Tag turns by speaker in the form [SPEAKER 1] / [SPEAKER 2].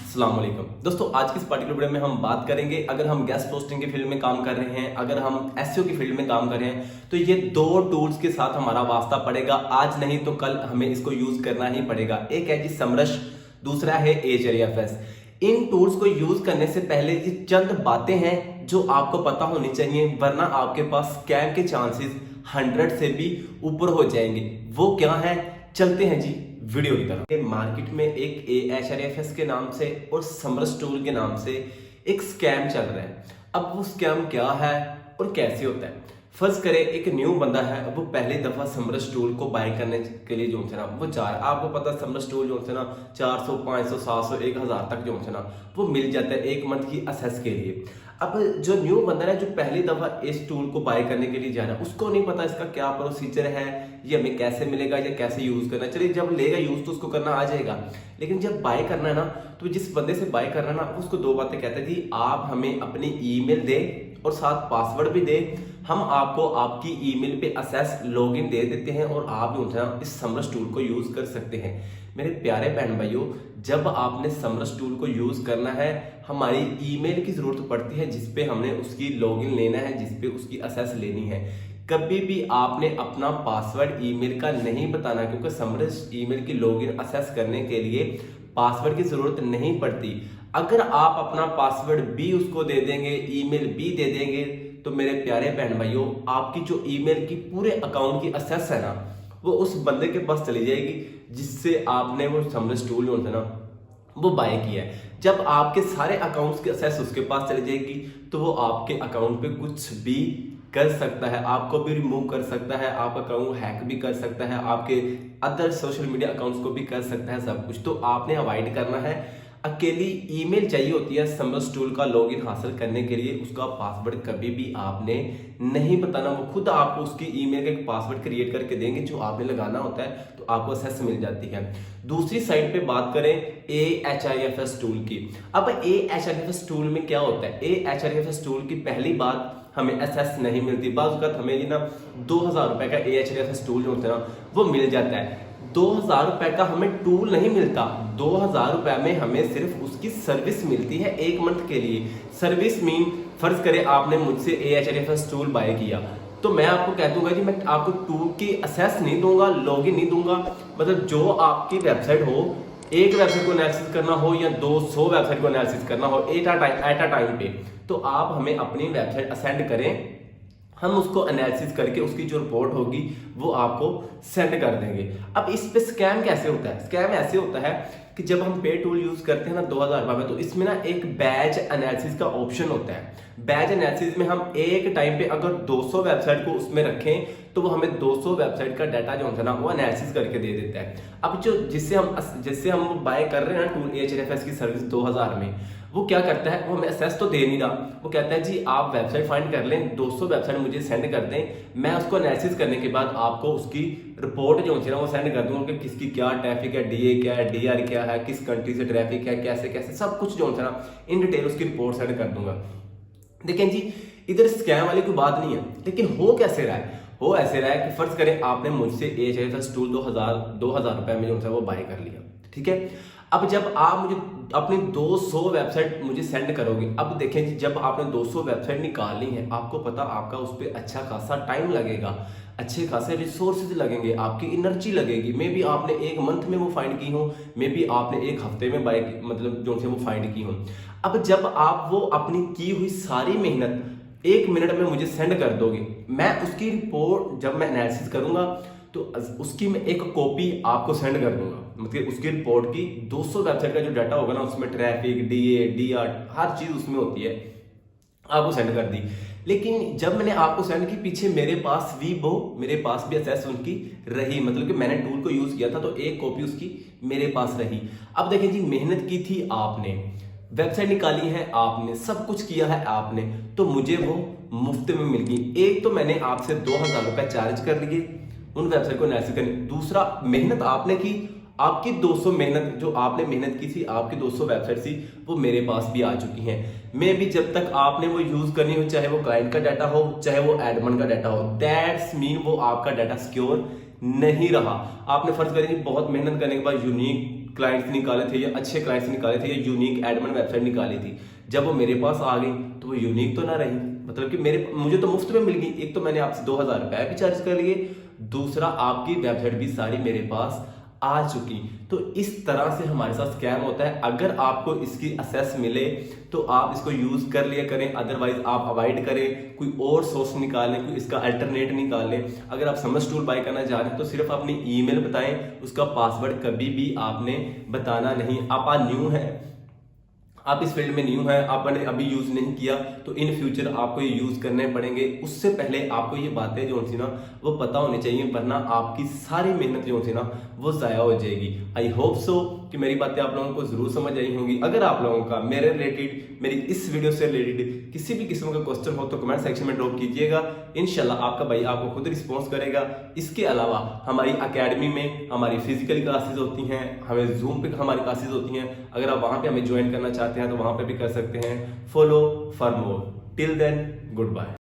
[SPEAKER 1] अस्सलाम वालेकुम दोस्तों, आज की इस पर्टिकुलर वीडियो में हम बात करेंगे अगर हम गेस्ट पोस्टिंग की फील्ड में काम कर रहे हैं, अगर हम एसईओ की फील्ड में काम कर रहे हैं तो ये दो टूल्स के साथ हमारा वास्ता पड़ेगा। आज नहीं तो कल हमें इसको यूज करना ही पड़ेगा। एक है जी समरश, दूसरा है एचआरएफएस। इन टूल्स को यूज करने से पहले ये चंद बातें हैं जो आपको पता होनी चाहिए, वरना आपके पास स्कैम के चांसेस 100 से भी ऊपर हो जाएंगे। वो क्या है, चलते हैं जी वीडियो की तरफ। मार्केट में एक एचआरएफएस के नाम से और समरस टूल के नाम से एक स्कैम चल रहा है। अब वो स्कैम क्या है और कैसे होता है। फर्ज करें एक न्यू बंदा है, वो पहली दफा समरस टूल को बाय करने के लिए जो है ना वो जा रहा है। आपको पता है समरस टूल जो है ना 400, 500, 700, 1000 तक जो है ना वो मिल जाता है एक मंथ की असेस के लिए। अब जो न्यू बंदा है जो पहली दफा इस टूल को बाय करने के लिए जा रहा है, उसको नहीं पता इसका क्या प्रोसीजर है, ये हमें कैसे मिलेगा या कैसे यूज करना है। चलिए जब लेगा यूज तो उसको करना आ जाएगा, लेकिन जब बाय करना है ना तो जिस बंदे से बाय करना ना उसको दो बातें कहते हैं कि आप हमें अपनी ईमेल दे और साथ पासवर्ड भी दे, हम आपको आपकी ईमेल पे असेस लॉगिन दे देते हैं और आप जो है ना इस समरस टूल को यूज कर सकते हैं। मेरे प्यारे बहन भाइयों, जब आपने समरस टूल को यूज करना है, हमारी ईमेल की जरूरत पड़ती है जिसपे हमने उसकी लॉगिन लेना है, जिसपे उसकी असेस लेनी है। कभी भी आपने अपना पासवर्ड ईमेल का नहीं बताना, क्योंकि समरस ईमेल की लॉगिन असेस करने के लिए पासवर्ड की जरूरत नहीं पड़ती। अगर आप अपना पासवर्ड भी उसको दे देंगे, ईमेल भी दे देंगे, तो मेरे प्यारे बहन भाइयों आपकी जो ईमेल की पूरे अकाउंट की असेस है ना वो उस बंदे के पास चली जाएगी जिससे आपने वो समरस टूल जो है ना वो बाय किया है। जब आपके सारे अकाउंट्स की असेस उसके पास चली जाएगी तो वो आपके अकाउंट पे कुछ भी कर सकता है, आपको भी रिमूव कर सकता है, आप अकाउंट हैक भी कर सकता है, आपके अदर सोशल मीडिया अकाउंट्स को भी कर सकता है, सब कुछ। तो आपने अवॉइड करना है। अकेली ईमेल चाहिए होती है समरस टूल का लॉगिन हासिल करने के लिए। उसका पासवर्ड कभी भी आपने नहीं बताना, वो खुद आपको उसकी ईमेल का एक पासवर्ड क्रिएट करके देंगे जो आपने लगाना होता है, तो आपको असेस मिल जाती है। दूसरी साइड पे बात करें एएचआईएफएस टूल की। अब एएचआईएफएस टूल में क्या होता है, एएचआईएफएस टूल की पहली बात हमें असेस नहीं मिलती। बात हमें ये ना 2000 रुपए का एएचआईएफएस टूल जो होता है ना वो मिल जाता है। 2000 रुपए का हमें टूल नहीं मिलता, 2000 रुपए में हमें सिर्फ उसकी सर्विस मिलती है एक मंथ के लिए। सर्विस मीन फर्ज करें आपने मुझसे एएचआईएफएस टूल बाय किया, तो मैं आपको कह दूंगा जी मैं आपको टूल की असेस नहीं दूंगा, लॉगिन नहीं दूंगा। मतलब जो आपकी वेबसाइट हो, एक वेबसाइट को एनालिसिस करना हो या 200 वेबसाइट को एनालिसिस करना हो एट अ टाइम पे, तो आप हमें अपनी वेबसाइट असेंड करें, हम उसको एनालिसिस करके उसकी जो रिपोर्ट होगी वो आपको सेंड कर देंगे। अब इस पे स्कैम कैसे होता है, स्कैम ऐसे होता है कि जब हम पे टूल यूज करते हैं ना 2000 रुपए में, तो इसमें ना एक बैच एनालिसिस का ऑप्शन होता है। बैच एनालिसिस में हम एक टाइम पे अगर 200 वेबसाइट को उसमें रखें तो वो हमें 200 वेबसाइट का डाटा जो होता है ना वो एनालिसिस करके दे देता है। अब जो जिससे हम बाय कर रहे हैं ना टूल एएचआईएफएस की सर्विस 2000 में, वो क्या करता है, वो हमें असेस तो दे नहीं रहा, वो कहता है जी आप वेबसाइट फाइंड कर लें, 200 वेबसाइट मुझे सेंड कर दें, मैं उसको एनालिसिस करने के बाद आपको उसकी रिपोर्ट जो होती है ना वो सेंड कर दूंगा कि किसकी क्या ट्रैफिक है, डीए क्या है, डीआर क्या है, किस कंट्री से ट्रैफिक है, कैसे कैसे सब कुछ जो होता है ना इन डिटेल उसकी रिपोर्ट सेंड कर दूंगा। देखें जी, इधर स्कैम वाली कोई बात नहीं है, लेकिन हो कैसे रहा है, हो ऐसे रहा है कि फर्ज करें आपने मुझसे एएचआईएफएस टूल 2000 रुपए में जो है वो बाय कर लिया, ठीक है। अब जब आप मुझे अपनी 200 वेबसाइट मुझे सेंड करोगे, अब देखें जी जब आपने 200 वेबसाइट निकालनी है, आपको पता आपका उस पर अच्छा खासा टाइम लगेगा, अच्छे खासे रिसोर्सेज लगेंगे, आपकी एनर्जी लगेगी। मे बी आपने एक मंथ में वो फाइंड की हो, मे बी आपने एक हफ्ते में बाय मतलब जो से वो फाइंड की हो। अब जब आप वो अपनी की हुई सारी मेहनत 1 मिनट में मुझे सेंड कर दोगे, मैं उसकी रिपोर्ट जब मैं एनालिसिस करूंगा तो उसकी मैं एक कॉपी आपको सेंड कर दूंगा। मतलब उसकी रिपोर्ट की 200 वेबसाइट का जो डाटा होगा ना उसमें ट्रैफिक, डीए, डीआर हर चीज उसमें होती है, आपको सेंड कर दी। लेकिन जब मैंने आपको सेंड की, पीछे मेरे पास भी असेस उनकी रही, मतलब कि मैंने टूल को यूज किया था तो एक कॉपी उसकी मेरे पास रही। अब देखिए जी, मेहनत की थी आपने, वेबसाइट निकाली है आपने, सब कुछ किया है आपने, तो मुझे वो मुफ्त में मिल गई। एक तो मैंने आपसे 2000 रुपए चार्ज कर लिए उन वेबसाइट को एनालिसिस करने, दूसरा मेहनत आपने की, आपकी 200 मेहनत जो आपने मेहनत की थी, आपकी 200 वेबसाइट थी वो मेरे पास भी आ चुकी हैं। मैं भी जब तक आपने वो यूज करनी हो, चाहे वो क्लाइंट का डाटा हो चाहे वो एडमिन का डाटा हो, दैट्स मीन वो आपका डाटा सिक्योर नहीं रहा। आपने फर्ज करें बहुत मेहनत करने के बाद यूनिक क्लाइंट्स निकाले थे या अच्छे क्लाइंट्स निकाले थे या यूनिक एडमिन वेबसाइट निकाली थी, जब वो मेरे पास आ गई तो वो यूनिक तो ना रही, मतलब कि मुझे तो मुफ्त में मिल गई। एक तो मैंने आपसे 2000 रुपए भी चार्ज कर लिए, दूसरा आपकी वेबसाइट भी सारी मेरे पास आ चुकी। तो इस तरह से हमारे साथ स्कैम होता है। अगर आपको इसकी असेस मिले तो आप इसको यूज कर लिया करें, अदरवाइज आप अवॉइड करें, कोई और सोर्स निकालें, कोई इसका अल्टरनेट निकालें। अगर आप समझ टूल बाय करना चाह रहे हैं तो सिर्फ अपनी ईमेल बताएं, उसका पासवर्ड कभी भी आपने बताना नहीं। आप आज न्यू हैं, आप इस फील्ड में न्यू है, आपने अभी यूज नहीं किया, तो इन फ्यूचर आपको ये यूज करने पड़ेंगे। उससे पहले आपको ये बातें जो थी ना वो पता होनी चाहिए, वरना आपकी सारी मेहनत जो थी ना वो जाया हो जाएगी। आई होप सो कि मेरी बातें आप लोगों को जरूर समझ आई होंगी। अगर आप लोगों का मेरे रिलेटेड, मेरी इस वीडियो से रिलेटेड किसी भी किस्म का क्वेश्चन हो तो कमेंट सेक्शन में ड्रॉप कीजिएगा। इंशाल्लाह आपका भाई आपको खुद रिस्पॉन्स करेगा। इसके अलावा हमारी अकेडमी में हमारी फिजिकल क्लासेस होती हैं, हमें जूम पे हमारी क्लासेस होती हैं। अगर आप वहां पे हमें ज्वाइन करना चाहते हैं तो वहां पे भी कर सकते हैं। Follow for more. Till then good bye.